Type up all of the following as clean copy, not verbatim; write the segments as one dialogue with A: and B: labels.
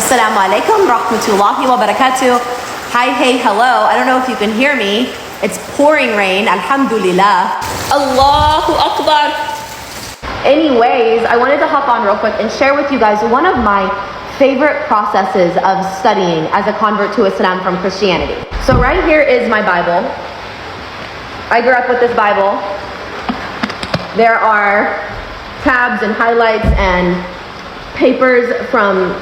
A: Assalamu alaikum rahmatullahi wa barakatuh. Hi, hey, hello. I don't know if you can hear me. It's pouring rain, alhamdulillah. Allahu Akbar. Anyways, I wanted to hop on real quick and share with you guys one of my favorite processes of studying as a convert to Islam from Christianity. So right here is my Bible. I grew up with this Bible. There are tabs and highlights and papers from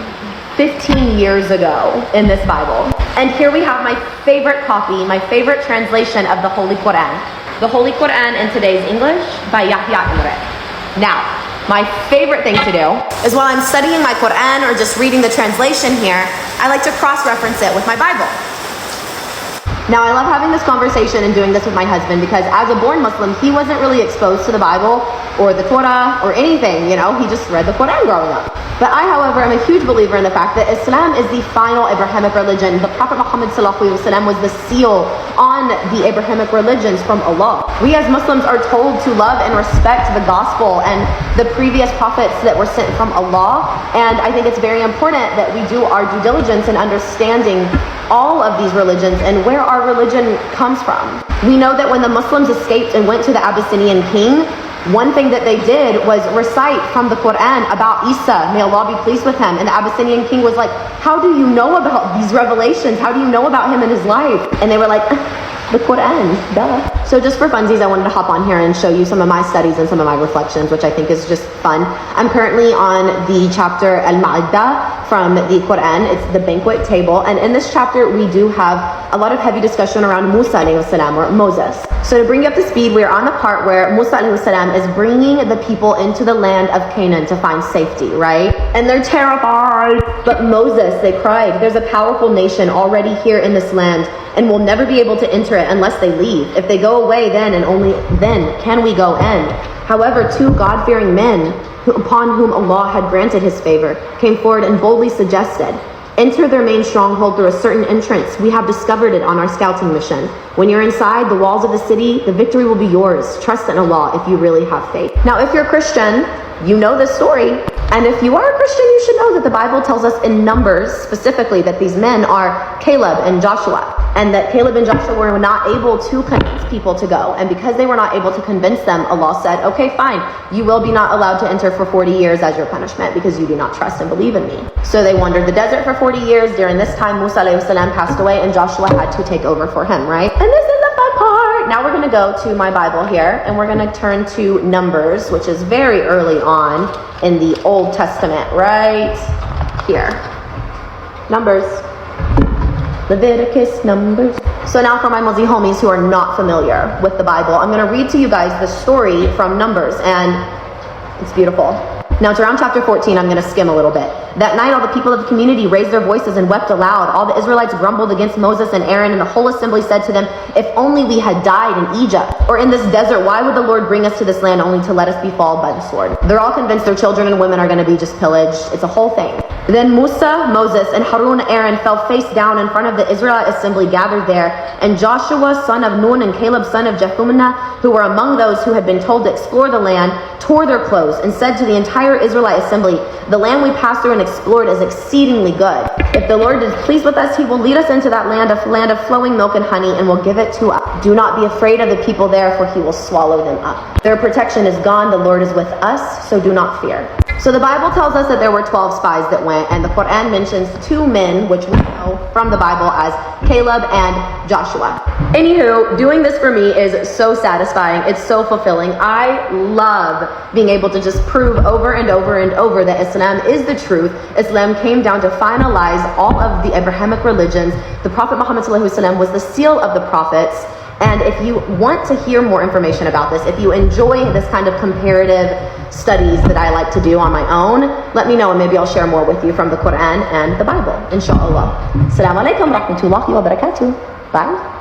A: 15 years ago in this Bible. And here we have my favorite copy, my favorite translation of the Holy Qur'an. The Holy Qur'an in today's English by Yahya Imre. Now, my favorite thing to do is while I'm studying my Qur'an or just reading the translation here, I like to cross-reference it with my Bible. Now, I love having this conversation and doing this with my husband because as a born Muslim, he wasn't really exposed to the Bible or the Torah or anything, he just read the Qur'an growing up. But I, however, am a huge believer in the fact that Islam is the final Abrahamic religion. The Prophet Muhammad ﷺ was the seal on the Abrahamic religions from Allah. We as Muslims are told to love and respect the gospel and the previous prophets that were sent from Allah. And I think it's very important that we do our due diligence in understanding all of these religions and where our religion comes from. We know that when the Muslims escaped and went to the Abyssinian king, one thing that they did was recite from the Qur'an about Isa, may Allah be pleased with him. And the Abyssinian king was like, how do you know about these revelations? How do you know about him and his life? And they were like, the Qur'an, duh. So just for funsies, I wanted to hop on here and show you some of my studies and some of my reflections, which I think is just fun. I'm currently on the chapter Al-Ma'iddah from the Qur'an. It's the banquet table. And in this chapter, we do have a lot of heavy discussion around Musa alayhi salam, or Moses. So to bring you up to speed, we're on the part where Musa alayhi salam is bringing the people into the land of Canaan to find safety, right? And they're terrified. But Moses, they cried, there's a powerful nation already here in this land, and we'll never be able to enter it unless they leave. If they go away, then and only then can we go in. However, two God-fearing men, upon whom Allah had granted his favor, came forward and boldly suggested, enter their main stronghold through a certain entrance. We have discovered it on our scouting mission. When you're inside the walls of the city, the victory will be yours. Trust in Allah if you really have faith. Now, if you're a Christian, you know this story. And if you are a Christian, you should know that the Bible tells us in Numbers specifically that these men are Caleb and Joshua. And that Caleb and Joshua were not able to convince people to go. And because they were not able to convince them, Allah said, okay, fine, you will be not allowed to enter for 40 years as your punishment because you do not trust and believe in me. So they wandered the desert for 40 years. During this time, Musa alayhi salam passed away and Joshua had to take over for him, right? And this is the fun part. Now we're going to go to my Bible here and we're going to turn to Numbers, which is very early on in the Old Testament, right here. Numbers. Leviticus, Numbers. So now for my Muslim homies who are not familiar with the Bible, I'm going to read to you guys the story from Numbers, and it's beautiful. Now to around chapter 14, I'm going to skim a little bit. That night all the people of the community raised their voices and wept aloud. All the Israelites grumbled against Moses and Aaron, and the whole assembly said to them, if only we had died in Egypt or in this desert. Why would the Lord bring us to this land only to let us be followed by the sword? They're all convinced their children and women are going to be just pillaged. It's a whole thing. Then Musa, Moses, and Harun, Aaron fell face down in front of the Israelite assembly gathered there. And Joshua, son of Nun, and Caleb, son of Jephunneh, who were among those who had been told to explore the land, tore their clothes and said to the entire Israelite assembly, the land we passed through and explored is exceedingly good. If the Lord is pleased with us, he will lead us into that land of flowing milk and honey, and will give it to us. Do not be afraid of the people there, for he will swallow them up. Their protection is gone. The Lord is with us, so do not fear. So the Bible tells us that there were 12 spies that went, and the Qur'an mentions two men, which we know from the Bible as Caleb and Joshua. Anywho, doing this for me is so satisfying. It's so fulfilling. I love being able to just prove over and over and over that Islam is the truth. Islam came down to finalize all of the Abrahamic religions. The Prophet Muhammad ﷺ was the seal of the prophets. And if you want to hear more information about this, if you enjoy this kind of comparative studies that I like to do on my own, let me know and maybe I'll share more with you from the Qur'an and the Bible, inshallah. Assalamu alaikum rahmatullahi wa barakatuh. Bye.